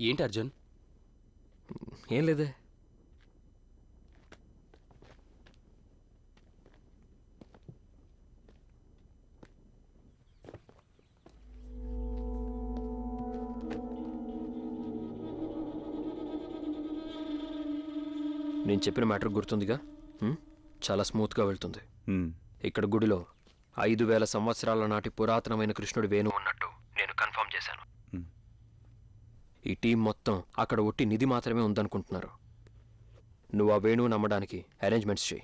ఏంటి అర్జున్? ఏం లేదే. నేను చెప్పిన మ్యాటర్ గుర్తుందిగా? చాలా స్మూత్గా వెళ్తుంది. ఇక్కడ గుడిలో 5000 సంవత్సరాల నాటి పురాతనమైన కృష్ణుడి వేణు ఉన్నట్టు నేను కన్ఫర్మ్ చేశాను. ఈ టీం మొత్తం అక్కడ ఒట్టి నిధి మాత్రమే ఉందనుకుంటున్నారు. నువ్వు ఆ వేణువు నమ్మడానికి అరేంజ్మెంట్స్ చేయి.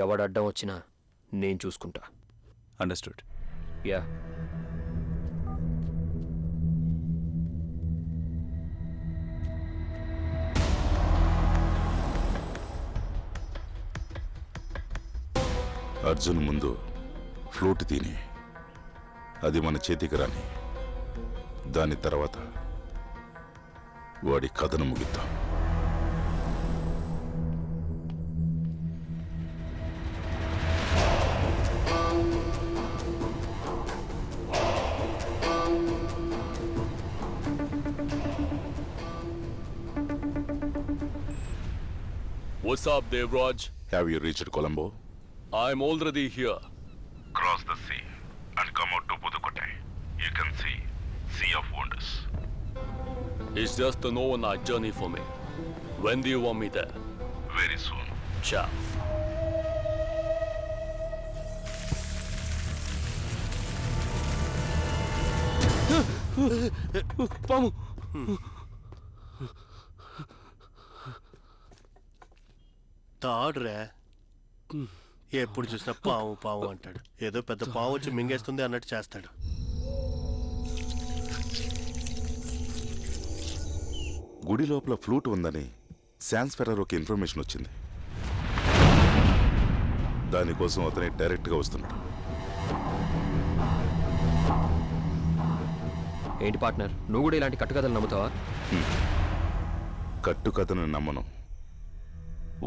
ఎవడడ్డం వచ్చినా నేను చూసుకుంటా. అండర్స్టూడ్. యా. అర్జున్ ముందు ఫ్లూట్ తిని అది మన చేతికి రాని, దాని తర్వాత వాడి కథను ముగిద్దాం. What's up, Devraj? Have you reached Colombo? I'm already here. Cross the sea and come out to Pudukkottai. You can see Sea of Wonders. It's just an overnight journey for me. When do you want me there? Very soon. Ciao. పాము. తాడురా, ఎప్పుడు చూసినా పాము పాము అంటాడు. ఏదో పెద్ద పాము వచ్చి మింగేస్తుంది అన్నట్టు చేస్తాడు. గుడి లోపల ఫ్లూట్ ఉందని శాన్స్ ఫెర్రర్కి ఇన్ఫర్మేషన్ వచ్చింది. దానికోసం అతనే డైరెక్ట్గా వస్తున్నాడు. ఏంటి పార్ట్నర్, నువ్వు కూడా ఇలాంటి కట్టుకథలు నమ్ముతావా? కట్టుకథను నమ్మను,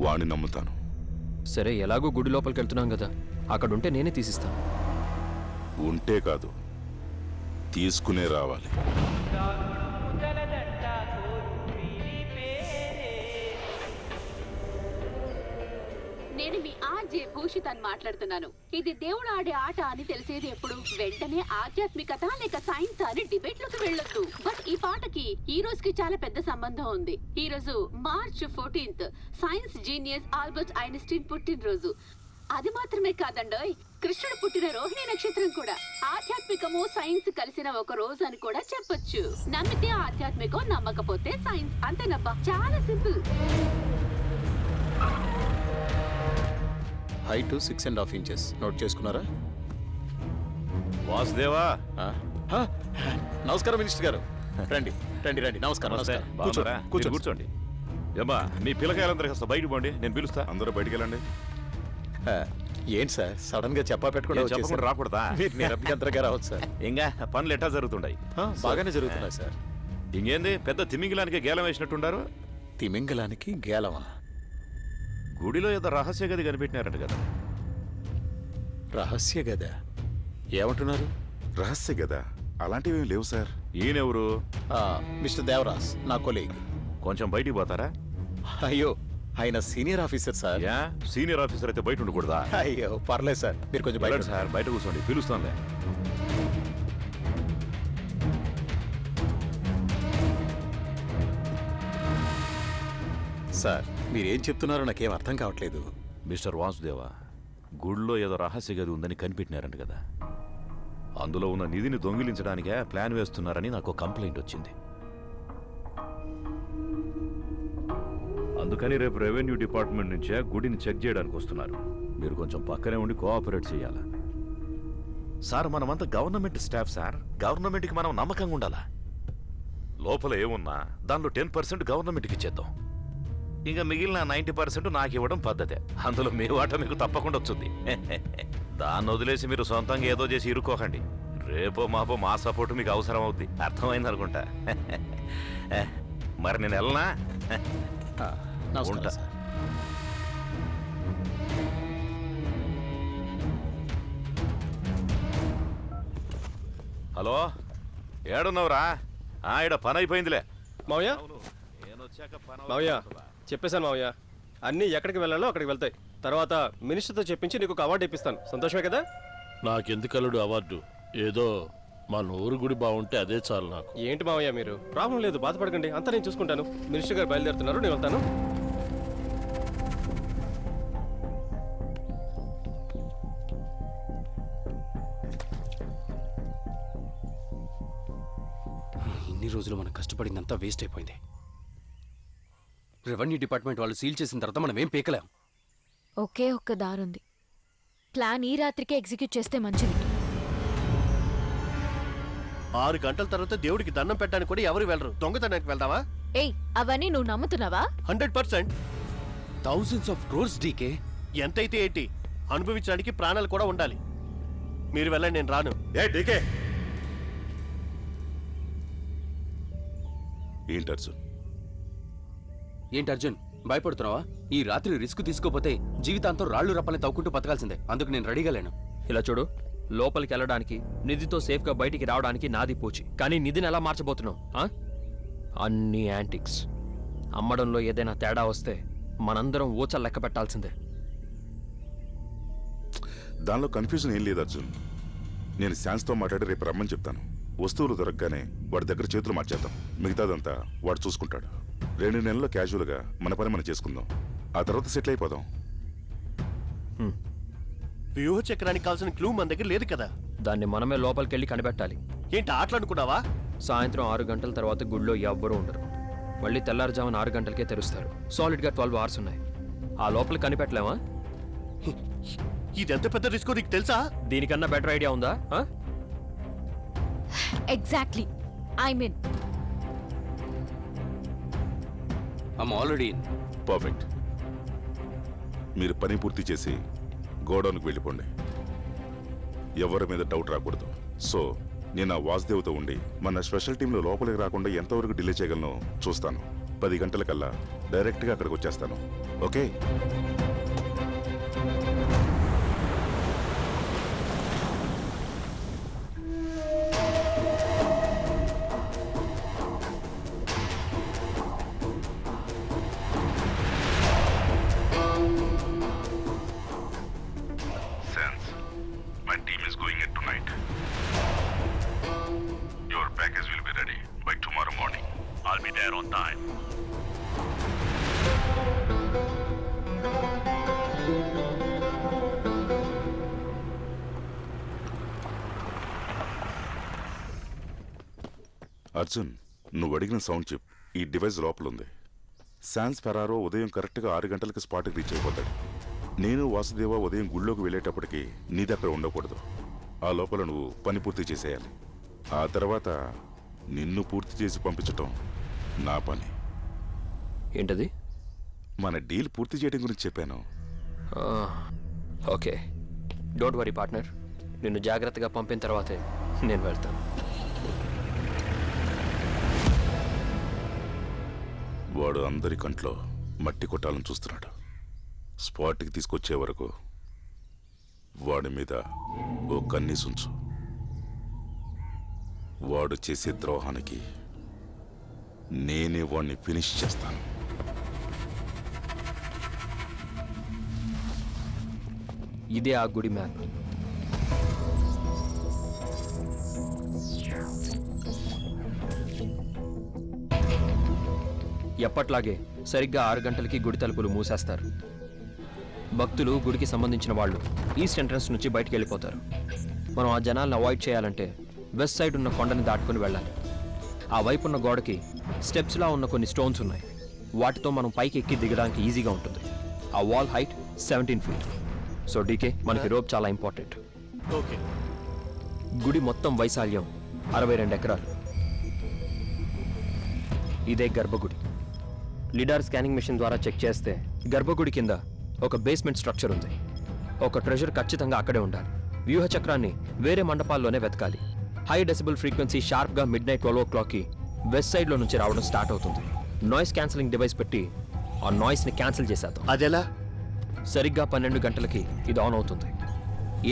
వాణ్ణి నమ్ముతాను. సరే, ఎలాగో గుడి లోపలికి వెళ్తున్నాం కదా, అక్కడుంటే నేనే తీసిస్తాను. ఉంటే కాదు, తీసుకునే రావాలి. నేను మీ ఆర్జే భూషిత్ అని మాట్లాడుతున్నాను. ఇది దేవుడు ఆడే ఆట అని తెలిసేది ఎప్పుడు? వెంటనే ఆధ్యాత్మికత లేక సైన్స్ అని డిబేట్ లోకి వెళ్ళొద్దు. బట్ ఈ పాటకి ఈ రోజుకి చాలా పెద్ద సంబంధం ఉంది. ఈ రోజు March 14th science genius Albert Einstein పుట్టినరోజు. అది మాత్రమే కాదండోయ్, కృష్ణుడు పుట్టిన రోహిణి నక్షత్రం కూడా. ఆధ్యాత్మికము సైన్స్ కలిసిన ఒక రోజు అని కూడా చెప్పొచ్చు. నమ్మితే ఆధ్యాత్మికం, నమ్మకపోతే సైన్స్. అంతేనబ్బా, చాలా సింపుల్. Height 6.5 inches. నోట్ చేసుకున్నారా? వాసుదేవా, నమస్కారం మినిస్టర్ గారు. రండి రండి రండి. నమస్కారం. కూర్చోండి. ఏమ్మా, మీ పిల్లకాయలందరూ కాస్త బయటకు పోండి, నేను పిలుస్తా. అందరూ బయటికి వెళ్ళండి. ఏంటి సార్, సడన్ గా చెప్పకుండా రాకూడదా? నిరభ్యంతరంగా రావచ్చు సార్. ఇంకా పనులు ఎట్టా జరుగుతుంటాయి? బాగానే జరుగుతున్నాయి సార్. ఇంకేంది, పెద్ద తిమింగిలానికి గేలం వేసినట్టుండారు. తిమింగలానికి గేలమా? గుడిలో ఏదో రహస్య గది కనిపెట్టినారట కదా. రహస్య గద ఏమంటున్నారు? రహస్య గదా? అలాంటివి ఏమి లేవు సార్. ఈయనెవరు? మిస్టర్ దేవరాజ్, నా కొలీగ్. కొంచెం బయటికి పోతారా? అయ్యో, ఆయన senior officer sir. Senior officer అయితే బయట ఉండకూడదా? అయ్యో పర్లేదు సార్, మీరు కొంచెం బయట. సార్ బయట కూర్చోండి, పిలుస్తానులే. సార్, మీరేం చెప్తున్నారో నాకేం అర్థం కావట్లేదు. మిస్టర్ వాసుదేవా, గుడిలో ఏదో రహస్య గది ఉందని కనిపెట్టినారంట కదా. అందులో ఉన్న నిధిని దొంగిలించడానికే ప్లాన్ వేస్తున్నారని నాకు కంప్లైంట్ వచ్చింది. అందుకని రేపు రెవెన్యూ డిపార్ట్మెంట్ నుంచే గుడిని చెక్ చేయడానికి వస్తున్నారు. మీరు కొంచెం పక్కనే ఉండి కోఆపరేట్ చేయాలా. సార్, మనమంతా గవర్నమెంట్ స్టాఫ్ సార్. గవర్నమెంట్కి మనం నమ్మకంగా ఉండాలా. లోపల ఏమున్నా దానిలో 10% గవర్నమెంట్కి ఇచ్చేద్దాం. ఇంకా మిగిలిన 90% నాకు ఇవ్వడం పద్ధతే. అందులో మీ వాట మీకు తప్పకుండా వచ్చింది. దాన్ని వదిలేసి మీరు సొంతంగా ఏదో చేసి ఇరుక్కోకండి. రేపో మాపో మా సపోర్ట్ మీకు అవసరం అవుద్ది. అర్థమైంది అనుకుంటా. మరి నేను వెళ్ళనా? ఉంటా. హలో, ఏడున్నావురా ఈడ పని అయిపోయిందిలే. మావయ్య నేనొచ్చాక పని మావయ్య అవుతుందా? చెప్పేశాను మావయ్య, అన్నీ ఎక్కడికి వెళ్ళాలో అక్కడికి వెళ్తాయి. తర్వాత మినిస్టర్తో చెప్పించి నీకు ఒక అవార్డు ఇప్పిస్తాను. సంతోషమే కదా? నాకెందుకలుడు అవార్డు, ఏదో మా నూరు గుడి బాగుంటే అదే చాలు నాకు. ఏంటి మావయ్య మీరు? ప్రాబ్లం లేదు, బాధపడకండి, అంతా నేను చూసుకుంటాను. మినిస్టర్ గారు బయలుదేరుతున్నారు, నేను వెళ్తాను. ఇన్ని రోజులు మనం కష్టపడిందంతా వేస్ట్ అయిపోయింది. రెవెన్యూ డిపార్ట్మెంట్ వాళ్ళు సీల్ చేసిన తర్వాత మనం ఏం పీకలేం. ఒకే ఒక్క దారుంది. ప్లాన్ ఈ రాత్రికే ఎగ్జిక్యూట్ చేస్తే మంచిది. 6 గంటల తర్వాత దేవుడికి దండం పెట్టడానికి కూడా ఎవరు వెళ్ళరు. దొంగతనానికి వెళ్దావా? ఏయ్, అవన్నీ నువ్వు నమ్ముతున్నావా? 100%. Thousands of crores DK. ఎంతైతే ఏంటి, అనుభవించడానికి ప్రాణాలు కూడా ఉండాలి. మీరు వెళ్ళండి, నేను రాను. డీకే ఏంటి అర్జున్? ఏంటి అర్జున్, భయపడుతున్నావా? ఈ రాత్రి రిస్క్ తీసుకోపోతే జీవితాంతం రాళ్లు రప్పని తవ్వుకుంటూ బతకాల్సిందే. అందుకు నేను రెడీగా లేను. ఇలా చూడు, లోపలికి వెళ్ళడానికి, నిధితో సేఫ్గా బయటికి రావడానికి నాది పూచి. కానీ నిధిని ఎలా మార్చబోతున్నావు? అన్ని యాంటిక్స్. అమ్మడంలో ఏదైనా తేడా వస్తే మనందరం ఊచలు లెక్క పెట్టాల్సిందే. దానిలో కన్ఫ్యూజన్ ఏం లేదు అర్జున్. నేను శాన్స్తో మాట్లాడి రేపు రమ్మని చెప్తాను. వస్తువులు దొరకగానే వాడి దగ్గర చేతులు మార్చేద్దాం. మిగతాదంతా వాడు చూసుకుంటాడు. 2 నెలల్లో క్యాజువల్గా మన పని మనం చేసుకుందాం. ఆ తర్వాత సెటిల్ అయిపోదాం. వ్యూహ చక్రానికి కావాల్సిన క్లూ మన దగ్గర లేదు కదా. దాన్ని మనమే లోపలికి వెళ్ళి కనిపెట్టాలి. ఏంటి ఆటలనుకున్నావా? సాయంత్రం 6 గంటల తర్వాత గుడిలో ఎవ్వరూ ఉండరు. మళ్ళీ తెల్లారుజామున 6 గంటలకే తెరుస్తారు. సాలిడ్గా 12 అవర్స్ ఉన్నాయి. ఆ లోపల కనిపెట్టలేమా? ఇదెంత పెద్ద రిస్క్ నీకు తెలుసా? దీనికన్నా బెటర్ ఐడియా ఉందా? Exactly, I mean I'm already perfect. మీరు పని పూర్తి చేసి గోడౌన్కి వెళ్ళిపోండి. ఎవరి మీద డౌట్ రాకూడదు. సో నేను ఆ వాసుదేవ్తో ఉండి మన స్పెషల్ టీంలో లోపలికి రాకుండా ఎంతవరకు డిలే చేయగలను చూస్తాను. 10 గంటలకల్లా డైరెక్ట్గా అక్కడికి వచ్చేస్తాను. Okay? My team is going in tonight. Your package will be ready by tomorrow morning. I'll be there on time. Arjun, నువ్వు అడిగిన సౌండ్ చిప్ ఈ డివైస్ లోపల ఉంది. శాన్స్ ఫెరారో ఉదయం కరెక్ట్గా 6 గంటలకు స్పాట్కి రీచ్ అయిపోతాడు. నేను వాసుదేవ ఉదయం గుళ్ళోకి వెళ్ళేటప్పటికి నీ దగ్గర ఉండకూడదు. ఆ లోపల నువ్వు పని పూర్తి చేసేయాలి. ఆ తర్వాత నిన్ను పూర్తి చేసి పంపించటం నా పని. ఏంటది? మన డీల్ పూర్తి చేయడం గురించి చెప్పాను. Okay, don't worry partner. నిన్ను జాగ్రత్తగా పంపిన తర్వాతే నేను వెళ్తాను. వాడు అందరి కంట్లో మట్టి కొట్టాలని చూస్తున్నాడు. స్పాట్కి తీసుకొచ్చే వరకు వాడి మీద ఓ కన్నీసుంచు. వాడు చేసే ద్రోహానికి నేనే వాడిని ఫినిష్ చేస్తాను. ఇదే ఆ గుడి మ్యాప్. ఎప్పట్లాగే సరిగ్గా 6 గంటలకి గుడి తలుపులు మూసేస్తారు. భక్తులు గుడికి సంబంధించిన వాళ్ళు ఈస్ట్ ఎంట్రన్స్ నుంచి బయటికి వెళ్ళిపోతారు. మనం ఆ జనాలను అవాయిడ్ చేయాలంటే వెస్ట్ సైడ్ ఉన్న కొండని దాటుకుని వెళ్ళాలి. ఆ వైపు ఉన్న గోడకి స్టెప్స్లా ఉన్న కొన్ని స్టోన్స్ ఉన్నాయి. వాటితో మనం పైకి ఎక్కి దిగడానికి ఈజీగా ఉంటుంది. ఆ wall height 17 feet. So DK, మనకి రోప్ చాలా ఇంపార్టెంట్. ఓకే. గుడి మొత్తం వైశాల్యం 62 ఎకరాలు. ఇదే గర్భగుడి. లిడార్ స్కానింగ్ మెషిన్ ద్వారా చెక్ చేస్తే గర్భగుడి కింద ఒక బేస్మెంట్ స్ట్రక్చర్ ఉంది. ఒక ట్రెజర్ ఖచ్చితంగా అక్కడే ఉండాలి. వ్యూహ చక్రాన్ని వేరే మండపాల్లోనే వెతకాలి. హై డెసిబుల్ ఫ్రీక్వెన్సీ షార్ప్గా midnight 12 o'clockకి వెస్ట్ సైడ్లో నుంచి రావడం స్టార్ట్ అవుతుంది. నాయిస్ క్యాన్సిలింగ్ డివైస్ పెట్టి ఆ నాయిస్ని క్యాన్సిల్ చేసేద్దాం. అదెలా? సరిగ్గా 12 గంటలకి ఇది ఆన్ అవుతుంది.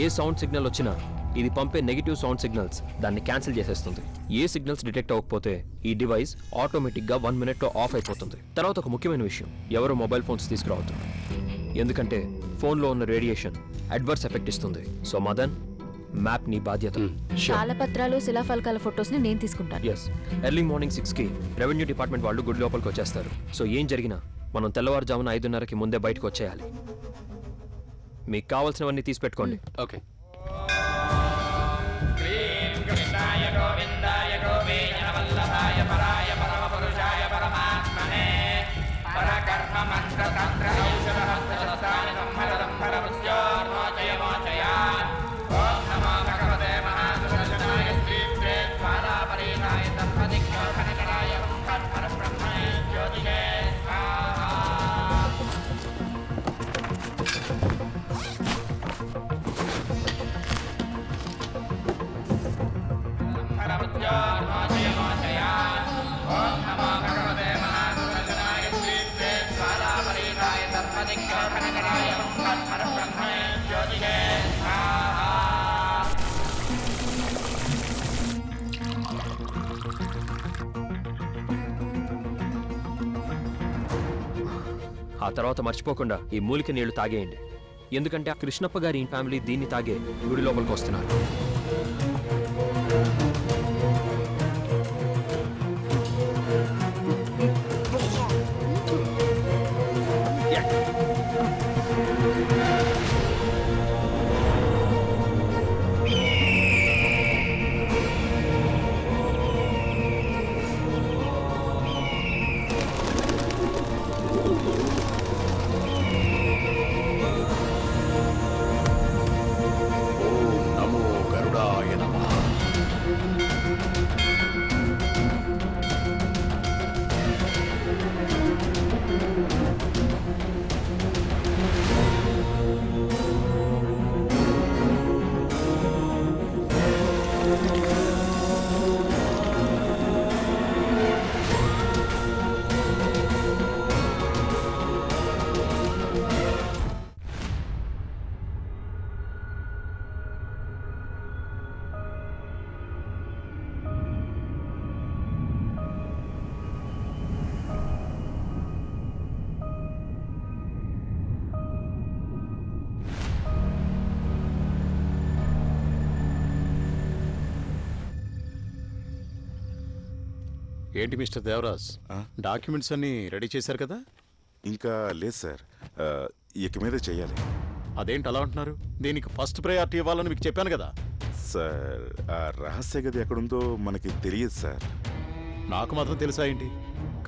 ఏ సౌండ్ సిగ్నల్ వచ్చినా ఇది పంపే నెగిటివ్ సౌండ్ సిగ్నల్స్ దాన్ని క్యాన్సిల్ చేసేస్తుంది. ఏ సిగ్నల్స్ డిటెక్ట్ అవ్వకపోతే ఈ డివైస్ ఆటోమేటిక్గా 1 minute ఆఫ్ అయిపోతుంది. తర్వాత ఒక ముఖ్యమైన విషయం, ఎవరు మొబైల్ ఫోన్స్ తీసుకురావద్దు, ఎందుకంటే ఫోన్లో ఉన్న రేడియేషన్ అడ్వర్స్ ఎఫెక్ట్ ఇస్తుంది. సో మదన్, మ్యాప్ నీ బాధ్యత. తాళపత్రాలు శిలాఫలకాల ఫొటోస్ని నేను తీసుకుంటాను. ఎస్, ఎర్లీ మార్నింగ్ 6కి రెవెన్యూ డిపార్ట్మెంట్ వాళ్ళు గుడి లోపలికి వచ్చేస్తారు. సో ఏం జరిగినా మనం తెల్లవారుజామున 5:30కి ముందే బయటకు వచ్చేయాలి. మీకు కావాల్సినవన్నీ తీసి పెట్టుకోండి. ఓకే. ఆ తర్వాత మర్చిపోకుండా ఈ మూలిక నీళ్లు తాగేయండి, ఎందుకంటే ఆ కృష్ణప్ప గారి ఫ్యామిలీ దీన్ని తాగే గుడి లోపలికి వస్తున్నారు. ఏంటి మిస్టర్ దేవరాజ్, డాక్యుమెంట్స్ అన్ని రెడీ చేశారు కదా? ఇంకా లేదు సార్, ఇక మీద చెయ్యాలి. అదేంటి అలా అంటున్నారు? దీనికి ఫస్ట్ ప్రయారిటీ ఇవ్వాలని మీకు చెప్పాను కదా. సార్, ఆ రహస్య గది ఎక్కడుందో మనకి తెలియదు సార్. నాకు మాత్రం తెలుసా ఏంటి?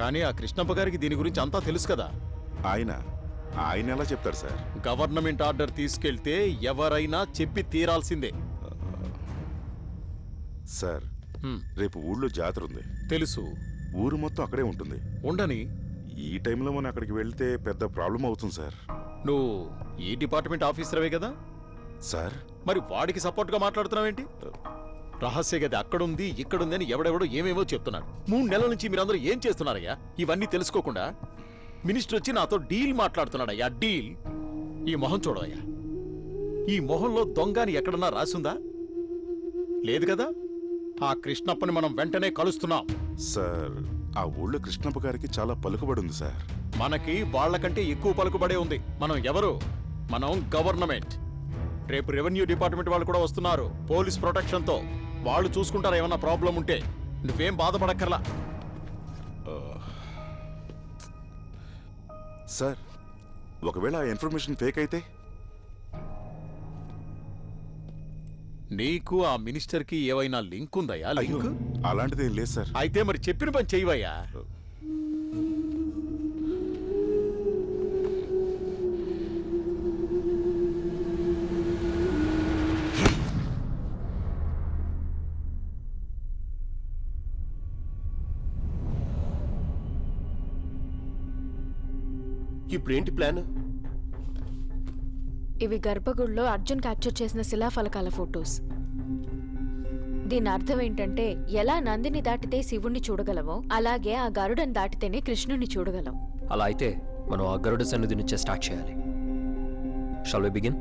కానీ ఆ కృష్ణప్ప గారికి దీని గురించి అంతా తెలుసు కదా. ఆయన ఎలా చెప్తారు సార్? గవర్నమెంట్ ఆర్డర్ తీసుకెళ్తే ఎవరైనా చెప్పి తీరాల్సిందే. సార్, రేపు ఊళ్ళో జాతర ఉంది. తెలుసు. ఊరు మొత్తం అక్కడే ఉంటుంది. ఉండని. ఈ టైంలో మనం అక్కడికి వెళ్తే పెద్ద ప్రాబ్లం అవుతుంది సార్. నువ్వు ఈ డిపార్ట్మెంట్ ఆఫీసర్వే కదా సార్? మరి వాడికి సపోర్ట్గా మాట్లాడుతున్నావేంటి? రహస్య గది అక్కడుంది ఇక్కడుంది అని ఎవడెవడో ఏమేమో చెప్తున్నాడు. 3 నెలల నుంచి మీరందరూ ఏం చేస్తున్నారయ్యా ఇవన్నీ తెలుసుకోకుండా? మినిస్టర్ వచ్చి నాతో డీల్ మాట్లాడుతున్నాడయ్యా, డీల్. ఈ మొహం చూడవయ్యా, ఈ మొహంలో దొంగ అని ఎక్కడన్నా రాసుందా? లేదు కదా. ఆ కృష్ణప్పని మనం వెంటనే కలుస్తున్నాం. సార్, ఆ ఊళ్ళో కృష్ణప్ప గారికి చాలా పలుకుబడి ఉంది సార్. మనకి వాళ్లకంటే ఎక్కువ పలుకుబడే ఉంది. మనం ఎవరు? మనం గవర్నమెంట్. రేపు రెవెన్యూ డిపార్ట్మెంట్ వాళ్ళు కూడా వస్తున్నారు పోలీస్ ప్రొటెక్షన్తో. వాళ్ళు చూసుకుంటారు ఏమన్నా ప్రాబ్లం ఉంటే. నువ్వేం బాధపడక్కర్లా. సార్, ఒకవేళ ఆ ఇన్ఫర్మేషన్ ఫేక్ అయితే? నీకు ఆ మినిస్టర్కి ఏవైనా లింక్ ఉందయ్యా? లింక్ అలాంటిదేం లేదు సార్. అయితే మరి చెప్పిన పని చేయవయ్యా. ఇప్పుడేంటి ప్లాన్? ఇవి గర్భగుడిలో అర్జున్ క్యాప్చర్ చేసిన శిలాఫలకాల ఫొటోస్. దీని అర్థం ఏంటంటే, ఎలా నందిని దాటితే శివుణ్ణి చూడగలవో అలాగే ఆ గరుడని దాటితేనే కృష్ణుని చూడగలం. అలా అయితే మనం ఆ గరుడ సన్నిధి నుంచే స్టార్ట్ చేయాలి. Shall we begin?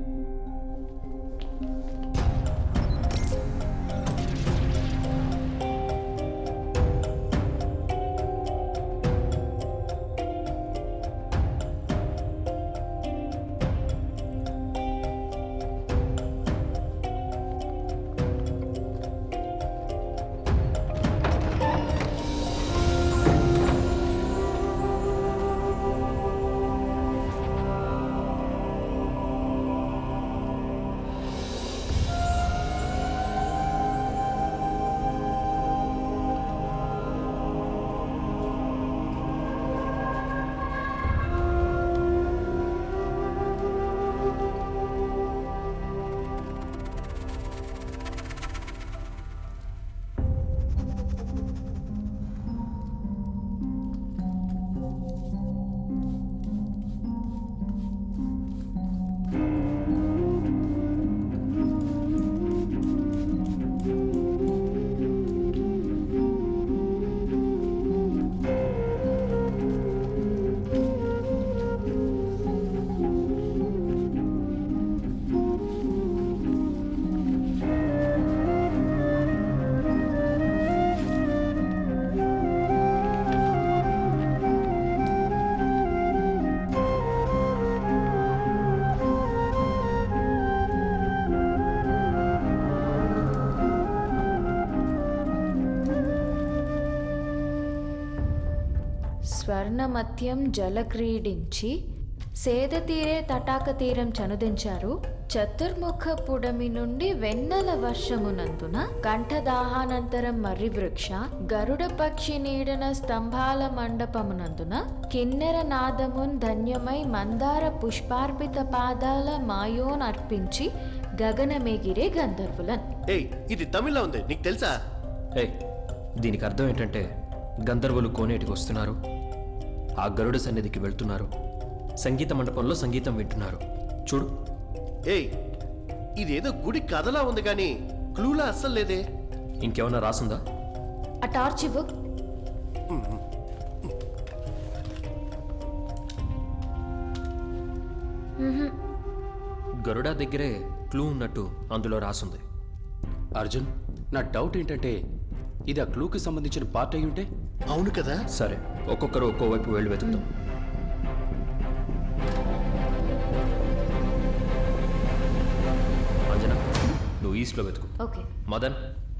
స్వర్ణమత్యం జలక్రీడించి సేద తీరే తటాక తీరం చనుదించారు. చతుర్ముఖ పుడమి నుండి వెన్నెల వర్షమునందున కంఠదాహానంతరం మర్రి వృక్ష గరుడ పక్షి నీడన స్తంభాల మండపమునందున కిన్నెర నాదమున్ ధన్యమై మందార పుష్పార్పిత పాదాల మాయోన్ అర్పించి గగనమేగిరే గంధర్వులన్. ఏయ్, ఇది తమిళ్లో ఉంది, నీకు తెలుసా? దీనికి అర్థం ఏంటంటే గంధర్వులు కోనేటికి వస్తున్నారు, ఆ గరుడ సన్నిధికి వెళ్తున్నారు, సంగీత మండపంలో సంగీతం వింటున్నారు. చూడు. ఏయ్, ఇదేదో గుడి కథలా ఉంది కానీ క్లూలా అస్సలు లేదే. ఇంకేమన్నా రాసుందా? ఆ టార్చ్ ఇవ్వు. గరుడ దగ్గరే క్లూ ఉన్నట్టు అందులో రాసుంది. అర్జున్, నా డౌట్ ఏంటంటే ఇది ఆ క్లూకి సంబంధించిన పార్ట్ అయి ఉంటే? అవును కదా. సరే, ఒక్కొక్కరు ఒక్కోవైపు వెళ్ళి వెతుకుతాం. అంజనా, నువ్వు ఈస్ట్లో వెతుకు. Okay. Madan,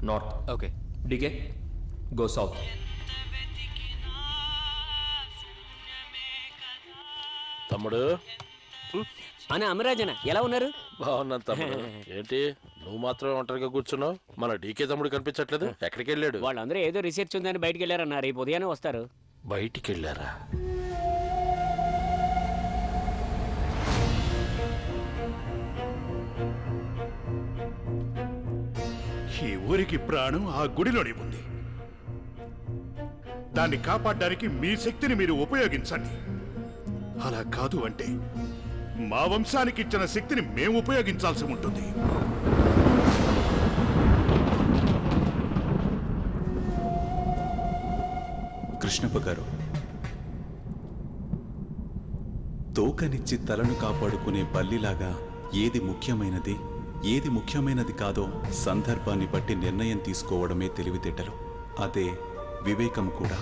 north. Okay. DK, go south. తమ్ముడు. అన్న అమరాజన ఎలా ఉన్నారు? బాగున్నాను తమ్ముడు. ఏంటి నువ్వు మాత్రమే ఒంటరిగా కూర్చున్నావు? మన డీకే తమ్ముడు కనిపించట్లేదు, ఎక్కడికి వెళ్ళాడు? వాళ్ళందరూ ఏదో రీసెర్చ్ ఉందని బయటికి వెళ్ళారన్న, రేపు ఉదయాన్నే వస్తారు. బయటికి వెళ్ళారా? ఈ ఊరికి ప్రాణం ఆ గుడిలోనే ఉంది. దాన్ని కాపాడడానికి మీ శక్తిని మీరు ఉపయోగించండి. అలా కాదు అంటే మా వంశానికి ఇచ్చిన శక్తిని మేము ఉపయోగించాల్సి ఉంటుంది. కృష్ణప్ప గారు, తోకనిచ్చి తలను కాపాడుకునే బల్లిలాగా ఏది ముఖ్యమైనది, ఏది ముఖ్యమైనది కాదో సందర్భాన్ని బట్టి నిర్ణయం తీసుకోవడమే తెలివితేటలు. అదే వివేకం కూడా.